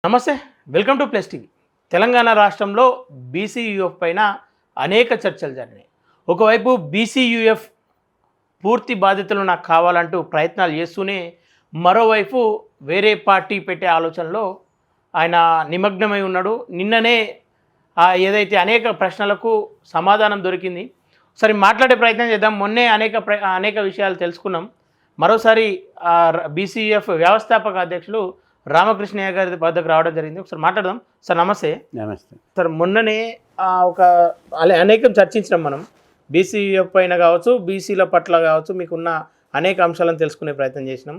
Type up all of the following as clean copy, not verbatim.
నమస్తే, welcome to plus TV. Telangana రాష్ట్రంలో బీసీయూఎఫ్ పైన అనేక చర్చలు జరిగినాయి. ఒకవైపు బీసీయూఎఫ్ పూర్తి బాధ్యతలు నాకు కావాలంటూ ప్రయత్నాలు చేస్తూనే, మరోవైపు వేరే పార్టీ పెట్టే ఆలోచనలో ఆయన నిమగ్నమై ఉన్నాడు. నిన్ననే ఏదైతే అనేక ప్రశ్నలకు సమాధానం దొరికింది. సరే, మాట్లాడే ప్రయత్నం చేద్దాం. మొన్నే అనేక విషయాలు తెలుసుకున్నాం. మరోసారి బీసీయూఎఫ్ వ్యవస్థాపక అధ్యక్షులు రామకృష్ణయ్య గారి వద్దకు రావడం జరిగింది. ఒకసారి మాట్లాడదాం. సార్ నమస్తే. నమస్తే సార్, మొన్ననే అనేకం చర్చించినాం మనం. బీసీఎఫ్ పైన కావచ్చు, బీసీల పట్ల కావచ్చు, మీకున్న అనేక అంశాలను తెలుసుకునే ప్రయత్నం చేసినాం.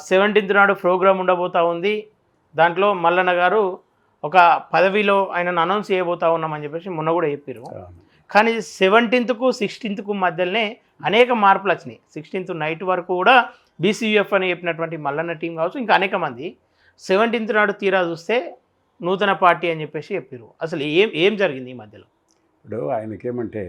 17th నాడు ప్రోగ్రాం ఉండబోతూ ఉంది. దాంట్లో మల్లన్న గారు ఒక పదవిలో ఆయనను అనౌన్స్ చేయబోతూ ఉన్నామని చెప్పేసి మొన్న కూడా చెప్పారు. కానీ 17th-కు 16th-కు మధ్యలోనే అనేక మార్పులు వచ్చినాయి. 16th నైట్ వరకు కూడా బీసీయూఎఫ్ అని చెప్పినటువంటి మల్లన్న టీం కావచ్చు, ఇంకా అనేక మంది 17th నాడు తీరా చూస్తే నూతన పార్టీ అని చెప్పేసి చెప్పారు. అసలు ఏం జరిగింది ఈ మధ్యలో? ఇప్పుడు ఆయనకేమంటే,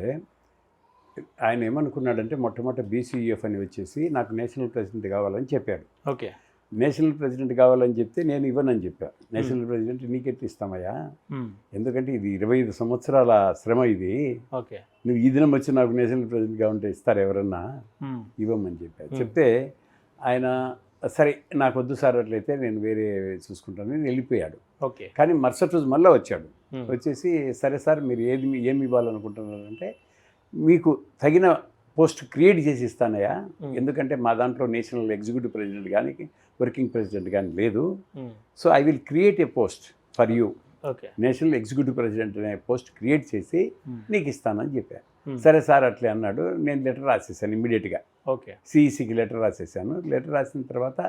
ఆయన ఏమనుకున్నాడంటే, మొట్టమొదటి బీసీయూఎఫ్ అని వచ్చేసి నాకు నేషనల్ ప్రెసిడెంట్ కావాలని చెప్పాడు. ఓకే, నేషనల్ ప్రెసిడెంట్ కావాలని చెప్తే నేను ఇవ్వనని చెప్పాను. నేషనల్ ప్రెసిడెంట్ నీకెట్టి ఇస్తామయ్యా, ఎందుకంటే ఇది 25 సంవత్సరాల శ్రమ ఇది. ఓకే, నువ్వు ఈ దినం వచ్చి నాకు నేషనల్ ప్రెసిడెంట్ కావాలంటే ఇస్తారు ఎవరన్నా? ఇవ్వమని చెప్పాను. చెప్తే ఆయన సరే నాకు వద్దు సార్, అట్లయితే నేను వేరే చూసుకుంటానని వెళ్ళిపోయాడు. ఓకే, కానీ మరుసటి రోజు మళ్ళీ వచ్చాడు. వచ్చేసి సరే సార్, మీరు ఏమి ఇవ్వాలనుకుంటున్నారంటే, మీకు తగిన పోస్ట్ క్రియేట్ చేసి ఇస్తానయ్యా, ఎందుకంటే మా దాంట్లో నేషనల్ ఎగ్జిక్యూటివ్ ప్రెసిడెంట్ కానీ వర్కింగ్ ప్రెసిడెంట్ కానీ లేదు. So I will create a post for you. Okay, national executive president అనే పోస్ట్ క్రియేట్ చేసి నీకు ఇస్తానని చెప్పాను. సరే సార్ అట్లే అన్నాడు. నేను లెటర్ రాసేసాను ఇమ్మీడియట్గా. ఓకే, సిఈసికి లెటర్ రాసేసాను. లెటర్ రాసిన తర్వాత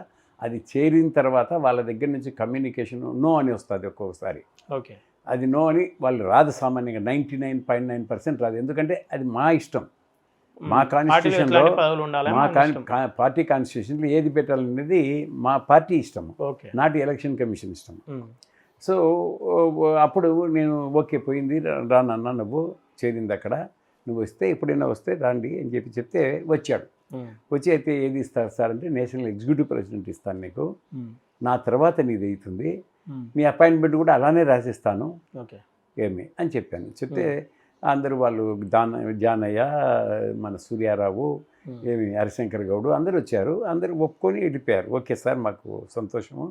అది చేరిన తర్వాత వాళ్ళ దగ్గర నుంచి కమ్యూనికేషన్ నో అని వస్తుంది ఒక్కొక్కసారి. ఓకే, అది నో అని వాళ్ళు రాదు. సామాన్యంగా 99.9% రాదు. ఎందుకంటే అది మా ఇష్టం. మా కాన్స్టిట్యూషన్లో పార్టీ కాన్స్టిట్యూషన్లో ఏది పెట్టాలనేది మా పార్టీ ఇష్టము, నాటి ఎలక్షన్ కమిషన్ ఇష్టం. సో అప్పుడు నేను ఓకే పోయింది, రానన్నా నువ్వు చేరింది అక్కడ, నువ్వు వస్తే ఎప్పుడైనా వస్తే రాండి అని చెప్తే వచ్చాడు. వచ్చి అయితే ఏది ఇస్తారు సార్ అంటే, నేషనల్ ఎగ్జిక్యూటివ్ ప్రెసిడెంట్ ఇస్తాను నీకు, నా తర్వాత నీది అవుతుంది, నీ అపాయింట్మెంట్ కూడా అలానే రాసిస్తాను ఏమి అని చెప్పాను. చెప్తే అందరూ వాళ్ళు జానయ్య, మన సూర్యారావు, ఏమి హరిశంకర్ గౌడు అందరూ వచ్చారు. అందరూ ఒప్పుకొని వెళ్ళిపోయారు. ఓకే సార్, మాకు సంతోషము,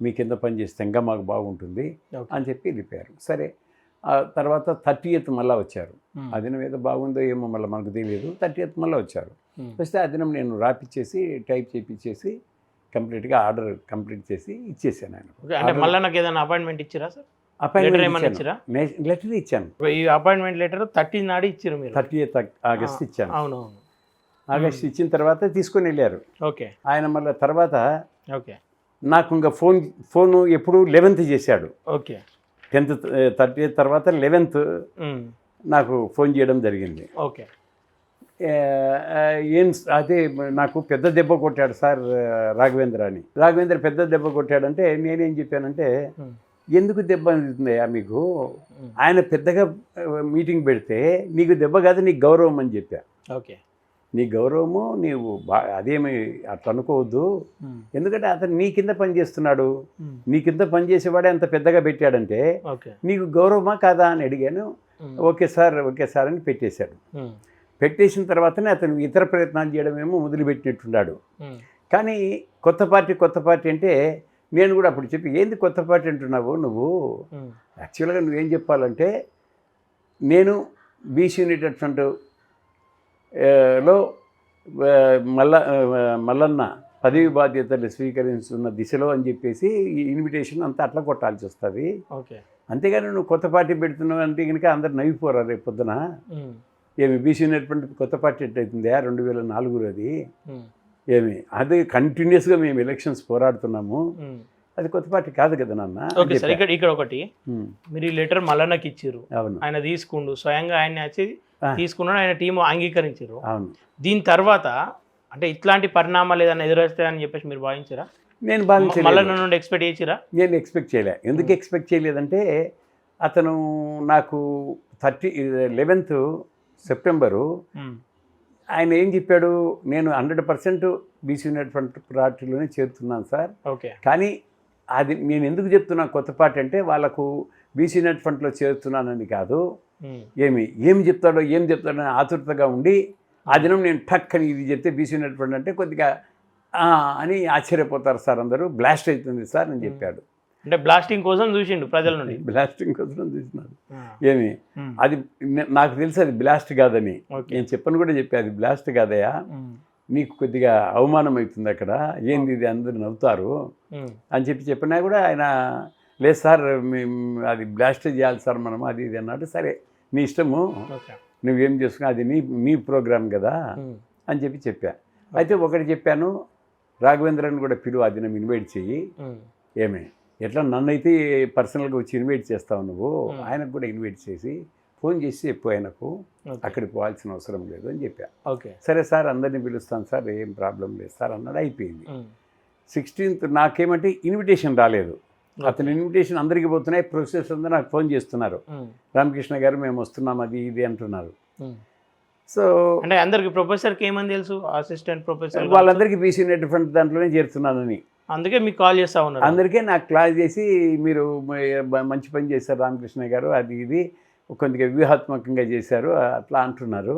మీ కింద పని చేస్తే ఇంకా మాకు బాగుంటుంది అని చెప్పి వెళ్ళిపోయారు. సరే, ఆ తర్వాత 30th మళ్ళీ వచ్చారు. ఆ దినం ఏదో బాగుందో ఏమో మళ్ళీ మనకు తెలియదు. 30th మళ్ళీ వచ్చారు. వస్తే ఆ దినం నేను రాపిచ్చేసి టైప్ చేయించేసి కంప్లీట్గా ఆర్డర్ కంప్లీట్ చేసి ఇచ్చేసాను ఆయన. మళ్ళీ నాకు ఏదైనా అపాయింట్మెంట్ ఇచ్చారా సార్? లెటర్ ఇచ్చాను. ఈ అపాయింట్మెంట్ లెటర్ 30 నాడు ఇచ్చారు మీరు? 30th ఆగస్ట్ ఇచ్చాను. అవునవును, ఆగస్ట్ ఇచ్చిన తర్వాత తీసుకొని వెళ్ళారు. ఓకే, ఆయన మళ్ళీ తర్వాత ఓకే నాకు ఇంకా ఫోను ఎప్పుడు 11th చేశాడు. ఓకే, 10th 30th తర్వాత 11th నాకు ఫోన్ చేయడం జరిగింది. ఓకే, ఏం అదే నాకు పెద్ద దెబ్బ కొట్టాడు సార్ రాఘవేంద్ర అని. రాఘవేంద్ర పెద్ద దెబ్బ కొట్టాడంటే నేనేం చెప్పానంటే, ఎందుకు దెబ్బ అందుతుందయ్యా మీకు, ఆయన పెద్దగా మీటింగ్ పెడితే నీకు దెబ్బ కాదు, నీకు గౌరవం అని చెప్పా. ఓకే, నీ గౌరవము నీవు అదేమి అట్లా అనుకోవద్దు, ఎందుకంటే అతను నీ కింద పనిచేస్తున్నాడు, నీ కింద పనిచేసేవాడే అంత పెద్దగా పెట్టాడంటే నీకు గౌరవమా కాదా అని అడిగాను. ఓకే సార్ అని పెట్టేశాడు. పెట్టేసిన తర్వాతనే అతను ఇతర ప్రయత్నాలు చేయడమేమో మొదలుపెట్టినట్టున్నాడు. కానీ కొత్త పార్టీ అంటే నేను కూడా అప్పుడు చెప్పి, ఏంది కొత్త పార్టీ అంటున్నావు నువ్వు, యాక్చువల్గా నువ్వేం చెప్పాలంటే, నేను బీసీ యునైటెడ్ ఫ్రంట్ లో మల్లన్న పదవి బాధ్యతలు స్వీకరిస్తున్న దిశలో అని చెప్పేసి ఈ ఇన్విటేషన్ అంతా అట్లా కొట్టాల్సి వస్తుంది. అంతేగాని నువ్వు కొత్త పార్టీ పెడుతున్నావు అంటే కనుక అందరు నవ్విపోరా రేపు పొద్దున. ఏమి బీసీ యునైటెడ్ ఫ్రంట్ కొత్త పార్టీ ఎట్టయితుందా? 2004 అది ఏమి, అది కంటిన్యూస్గా మేము ఎలక్షన్స్ పోరాడుతున్నాము, అది కొత్త పార్టీ కాదు కదా నాన్న. ఓకే సార్, ఇక్కడ ఒకటి, మీరు ఈ లెటర్ మల్లన్నకి ఇచ్చారు. అవును, ఆయన తీసుకుండు, స్వయంగా ఆయన వచ్చి తీసుకున్నాడు, ఆయన టీం అంగీకరించారు. అవును, దీని తర్వాత అంటే ఇట్లాంటి పరిణామాలు ఏదైనా ఎదురొస్తాయని చెప్పేసి మీరు భావించారా? నేను భావించలేదు. మల్లన్న నుండి ఎక్స్పెక్ట్ చేసిరా? నేను ఎక్స్పెక్ట్ చేయలే. ఎందుకు ఎక్స్పెక్ట్ చేయలేదంటే, అతను నాకు 11th సెప్టెంబరు ఆయన ఏం చెప్పాడు, నేను 100% బీసీ యునైటెడ్ ఫ్రంట్ పార్టీలోనే చేరుతున్నాను సార్, ఓకే, కానీ అది నేను ఎందుకు చెప్తున్నా కొత్త పార్టీ అంటే వాళ్ళకు బీసీ నెట్ ఫండ్లో చేరుతున్నానని కాదు, ఏం చెప్తాడో అని ఆతృతగా ఉండి ఆ దినం నేను టక్ అని ఇది చెప్తే బీసీ నెట్ ఫండ్ అంటే కొద్దిగా అని ఆశ్చర్యపోతారు సార్, అందరూ బ్లాస్ట్ అవుతుంది సార్ అని చెప్పాడు. అంటే బ్లాస్టింగ్ కోసం చూసిండు ప్రజల నుండి, బ్లాస్టింగ్ కోసం చూసినాడు. ఏమి అది నాకు తెలుసు అది బ్లాస్ట్ కాదని, నేను చెప్పను కూడా చెప్పి అది బ్లాస్ట్ కాదయా, నీకు కొద్దిగా అవమానం అవుతుంది అక్కడ, ఏంది ఇది అందరు నవ్వుతారు అని చెప్పినా కూడా ఆయన లేదు సార్ అది బ్లాస్ట్ చేయాలి సార్ మనం అది ఇది అన్నాడు. సరే నీ ఇష్టము, నువ్వేం చేసుకున్నా అది నీ ప్రోగ్రామ్ కదా అని చెప్పా. అయితే ఒకటి చెప్పాను, రాఘవేంద్రని కూడా పిలువు, అది నన్ను ఇన్వైట్ చెయ్యి, ఏమే ఎట్లా నన్నైతే పర్సనల్గా వచ్చి ఇన్వైట్ చేస్తావు నువ్వు, ఆయనకు కూడా ఇన్వైట్ చేసి ఫోన్ చేసి చెప్పు ఆయనకు అక్కడికి పోవాల్సిన అవసరం లేదు అని చెప్పా. సరే సార్ అందరినీ పిలుస్తాను సార్, ఏం ప్రాబ్లం లేదు సార్ అన్నాడు. అయిపోయింది. 16th నాకేమంటే ఇన్విటేషన్ రాలేదు, అతని ఇన్విటేషన్ అందరికీ పోతున్నాయి, ప్రొఫెసర్స్ అందరూ నాకు ఫోన్ చేస్తున్నారు, రామకృష్ణ గారు మేము వస్తున్నాం అది ఇది అంటున్నారు. సో అంటే అందరికి ప్రొఫెసర్కి ఏమని తెలుసు, అసిస్టెంట్ ప్రొఫెసర్ వాళ్ళందరికీ బీసీ నెట్ ఫండ్ దాంట్లోనే చేరుతున్నానని, అందుకే మీకు కాల్ చేస్తా ఉన్నారు. అందరికీ నాకు క్లాస్ చేసి మీరు మంచి పని చేశారు రామకృష్ణ గారు, అది ఇది కొద్దిగా వ్యూహాత్మకంగా చేశారు అట్లా అంటున్నారు.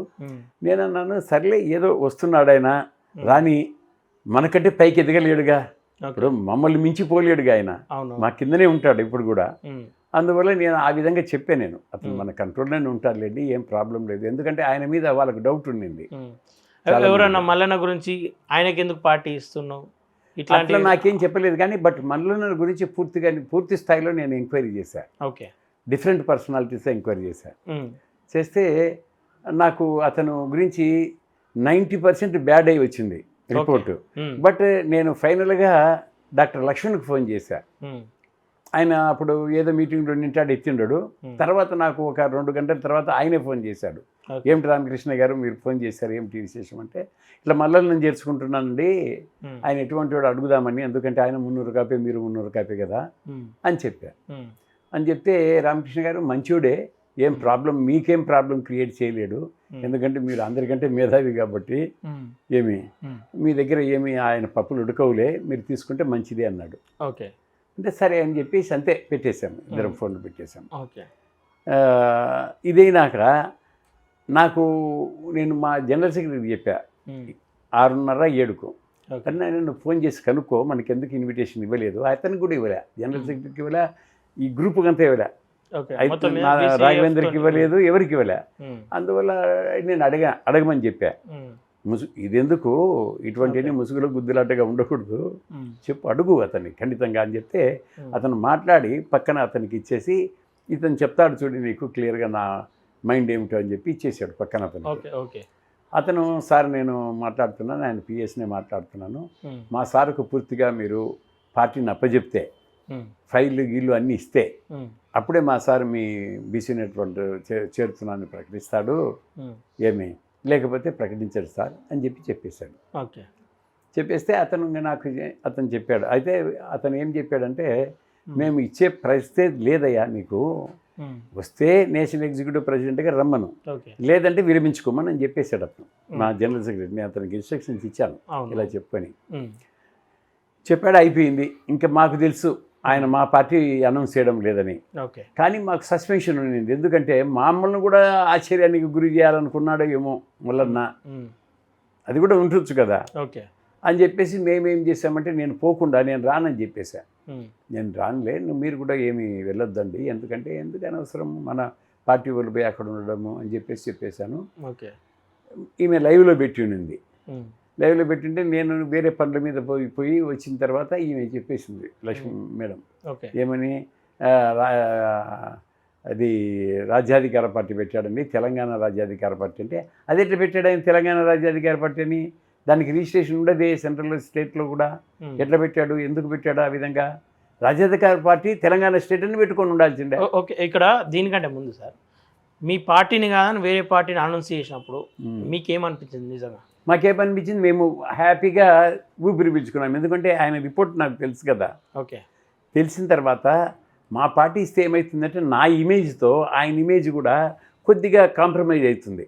నేను అన్నాను సర్లే ఏదో వస్తున్నాడు ఆయన, రాని మనకంటే పైకి ఎదగలేడుగా, ఇప్పుడు మమ్మల్ని మించిపోలేడుగా ఆయన, మా కిందనే ఉంటాడు ఇప్పుడు కూడా. అందువల్ల నేను ఆ విధంగా చెప్పాను, నేను అతను మన కంట్రోల్లోనే ఉంటారులేండి, ఏం ప్రాబ్లం లేదు, ఎందుకంటే ఆయన మీద వాళ్ళకి డౌట్ ఉండింది. ఎవరన్నా మల్లన్న గురించి ఆయనకి ఎందుకు పార్టీ ఇస్తున్నావు ఇట్లా నాకేం చెప్పలేదు, కానీ బట్ మల్లన్న గురించి పూర్తి స్థాయిలో నేను ఎంక్వైరీ చేశాను. ఓకే, డిఫరెంట్ పర్సనాలిటీస్ ఎంక్వైరీ చేశాను. చేస్తే నాకు అతను గురించి 90% బ్యాడ్ అయి వచ్చింది రిపోర్టు. బట్ నేను ఫైనల్గా డాక్టర్ లక్ష్మణ్కి ఫోన్ చేశా. ఆయన అప్పుడు ఏదో మీటింగ్లో నింటాడు ఎత్తిండడు. తర్వాత నాకు ఒక 2 గంటల తర్వాత ఆయనే ఫోన్ చేశాడు. ఏమిటి రామకృష్ణ గారు మీరు ఫోన్ చేశారు, ఏమిటి విశేషం అంటే, ఇట్లా మల్లల్ని నేను చేర్చుకుంటున్నానండి, ఆయన ఎటువంటి వాడు అడుగుదామని, ఎందుకంటే ఆయన 300 కాపీ మీరు 300 కాపీ కదా అని చెప్పా. అని చెప్తే రామకృష్ణ గారు మంచివాడే, ఏం ప్రాబ్లం మీకేం ప్రాబ్లం క్రియేట్ చేయలేడు, ఎందుకంటే మీరు అందరికంటే మేధావి కాబట్టి ఏమి మీ దగ్గర ఏమి ఆయన పప్పులు ఉడకవులే, మీరు తీసుకుంటే మంచిది అన్నాడు. ఓకే అంటే సరే అని చెప్పేసి అంతే పెట్టేశాము, ఇద్దరం ఫోన్లు పెట్టేశాము. ఓకే, ఇదైనాక నాకు నేను మా జనరల్ సెక్రటరీకి చెప్పా 6:30-7కు, కానీ నేను ఫోన్ చేసి కనుక్కో మనకి ఎందుకు ఇన్విటేషన్ ఇవ్వలేదు, అతనికి కూడా ఇవ్వలే, జనరల్ సెక్రటరీకి ఇవ్వలే, ఈ గ్రూప్కి అంతా ఇవ్వలే, అయితే రాఘవేంద్రకి ఇవ్వలేదు, ఎవరికి ఇవ్వలే. అందువల్ల నేను అడగమని చెప్పా, ఇదెందుకు ఇటువంటి ముసుగులో గుద్దులాటగా ఉండకూడదు, చెప్పు అడుగు అతన్ని ఖండితంగా అని చెప్తే, అతను మాట్లాడి పక్కన అతనికి ఇచ్చేసి, ఇతను చెప్తాడు చూడు నీకు క్లియర్గా నా మైండ్ ఏమిటో అని చెప్పి ఇచ్చేసాడు పక్కన అతను. అతను సార్ నేను మాట్లాడుతున్నాను, ఆయన పిఎస్నే మాట్లాడుతున్నాను, మా సార్కు పూర్తిగా మీరు పార్టీని అప్పచెప్తే ఫైళ్ళు గీళ్ళు అన్నీ ఇస్తే అప్పుడే మా సార్ మీ బీసీ నెట్వర్క్ చేరుతున్నానని ప్రకటిస్తాడు, ఏమి లేకపోతే ప్రకటించాడు సార్ అని చెప్పేశాడు. ఓకే, చెప్పేస్తే అతను చెప్పాడు. అయితే అతను ఏం చెప్పాడంటే, మేము ఇచ్చే పరిస్థితి లేదయ్యా నీకు, వస్తే నేషనల్ ఎగ్జిక్యూటివ్ ప్రెసిడెంట్గా రమ్మను, లేదంటే విరమించుకోమని అని చెప్పేశాడు అతను. మా జనరల్ సెక్రటరీ నేను అతనికి ఇన్స్ట్రక్షన్స్ ఇచ్చాను ఇలా చెప్పని చెప్పాడు. అయిపోయింది. ఇంకా మాకు తెలుసు ఆయన మా పార్టీ అనౌన్స్ చేయడం లేదని, కానీ మాకు సస్పెన్షన్ ఉండింది, ఎందుకంటే మమ్మల్ని కూడా ఆశ్చర్యానికి గురి చేయాలనుకున్నాడో ఏమో మల్లన్న, అది కూడా ఉండొచ్చు కదా అని చెప్పేసి మేమేం చేసామంటే, నేను పోకుండా నేను రానని చెప్పేశా. నేను రానులే, మీరు కూడా ఏమీ వెళ్ళొద్దండి, ఎందుకంటే ఎందుకు అనవసరం మన పార్టీ వాళ్ళు పోయి అక్కడ ఉండడము అని చెప్పేశాను. ఈమె లైవ్లో పెట్టి ఉన్నింది. లైవ్లో పెట్టింటే నేను వేరే పనుల మీద పోయి వచ్చిన తర్వాత ఈమె చెప్పేసింది లక్ష్మి మేడం, ఏమని అది రాజ్యాధికార పార్టీ పెట్టాడండి, తెలంగాణ రాజ్యాధికార పార్టీ అంటే, అది ఎట్లా పెట్టాడు ఆయన తెలంగాణ రాజ్యాధికార పార్టీ అని, దానికి రిజిస్ట్రేషన్ ఉండదే సెంట్రల్ స్టేట్లో కూడా, ఎట్లా పెట్టాడు, ఎందుకు పెట్టాడు ఆ విధంగా, రాజ్యాధికార పార్టీ తెలంగాణ స్టేట్ అని పెట్టుకొని ఉండాల్సిందే. ఓకే, ఇక్కడ దీనికంటే ముందు సార్ మీ పార్టీని కాదని వేరే పార్టీని అనౌన్స్ చేసినప్పుడు మీకేమనిపించింది? నిజంగా మాకేమనిపించింది, మేము హ్యాపీగా ఊపిరి పీల్చుకున్నాం, ఎందుకంటే ఆయన రిపోర్ట్ నాకు తెలుసు కదా. ఓకే, తెలిసిన తర్వాత మా పార్టీ ఇస్తే ఏమవుతుందంటే, నా ఇమేజ్తో ఆయన ఇమేజ్ కూడా కొద్దిగా కాంప్రమైజ్ అవుతుంది,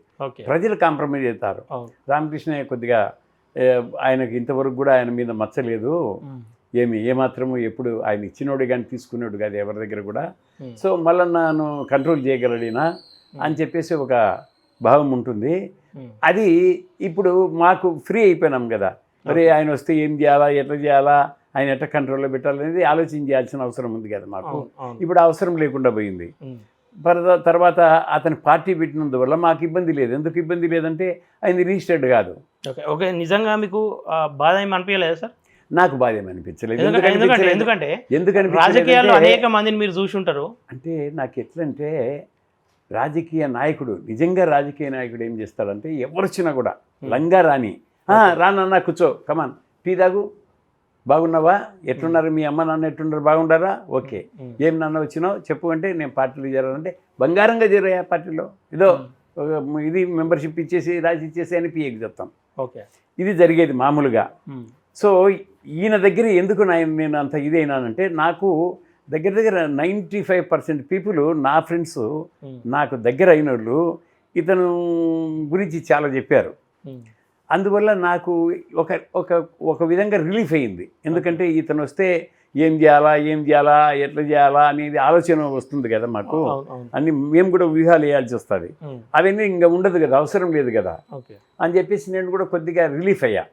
ప్రజలు కాంప్రమైజ్ అవుతారు. రామకృష్ణ కొద్దిగా ఆయనకి ఇంతవరకు కూడా ఆయన మీద మచ్చలేదు, ఏమాత్రము ఎప్పుడు ఆయన ఇచ్చినోడు కానీ తీసుకునేవాడు కాదు ఎవరి దగ్గర కూడా. సో మళ్ళీ నన్ను కంట్రోల్ చేయగలడినా అని చెప్పేసి ఒక భావం ఉంటుంది. అది ఇప్పుడు మాకు ఫ్రీ అయిపోయినాం కదా, మరి ఆయన వస్తే ఏం చేయాలా, ఎట్లా చేయాలా, ఆయన ఎట్లా కంట్రోల్లో పెట్టాలనేది ఆలోచన చేయాల్సిన అవసరం ఉంది కదా మాకు. ఇప్పుడు అవసరం లేకుండా పోయింది. తర్వాత అతని పార్టీ పెట్టినందువల్ల మాకు ఇబ్బంది లేదు. ఎందుకు ఇబ్బంది లేదంటే ఆయన రిజిస్టర్డ్ కాదు. ఓకే, నిజంగా మీకు బాధ ఏమి అనిపించలేదు సార్? నాకు బాధ ఏమి అనిపించలేదు. ఎందుకంటే రాజకీయాల్లో అనేక మందిని మీరు చూసి ఉంటారు. అంటే నాకు ఎట్లంటే రాజకీయ నాయకుడు, నిజంగా రాజకీయ నాయకుడు ఏం చేస్తాడంటే ఎవరు వచ్చినా కూడా లంగా రాని, రానన్నా కూర్చో, కమాన్ టీ తాగు, బాగున్నావా, ఎట్లున్నారు మీ అమ్మ నాన్న ఎట్లున్నారు, బాగుండారా, ఓకే, ఏం నాన్న వచ్చినావు చెప్పు అంటే నేను పార్టీలో చేరాలంటే బంగారంగా చేరాయా పార్టీలో, ఏదో ఇది మెంబర్షిప్ ఇచ్చేసి రాసి ఇచ్చేసి అని పిఏకి చెప్తాం. ఓకే, ఇది జరిగేది మామూలుగా. సో ఈయన దగ్గర ఎందుకు నేను అంత ఇదైనానంటే నాకు దగ్గర 95% పీపుల్ నా ఫ్రెండ్స్, నాకు దగ్గర అయిన వాళ్ళు ఇతను గురించి చాలా చెప్పారు. అందువల్ల నాకు ఒక విధంగా రిలీఫ్ అయ్యింది. ఎందుకంటే ఇతను వస్తే ఏం చేయాలా ఎట్లా చేయాలా అనేది ఆలోచన వస్తుంది కదా మాకు. అన్ని మేము కూడా వ్యూహాలు వేయాల్సి వస్తుంది. అవన్నీ ఇంకా ఉండదు కదా, అవసరం లేదు కదా అని చెప్పేసి నేను కూడా కొద్దిగా రిలీఫ్ అయ్యా.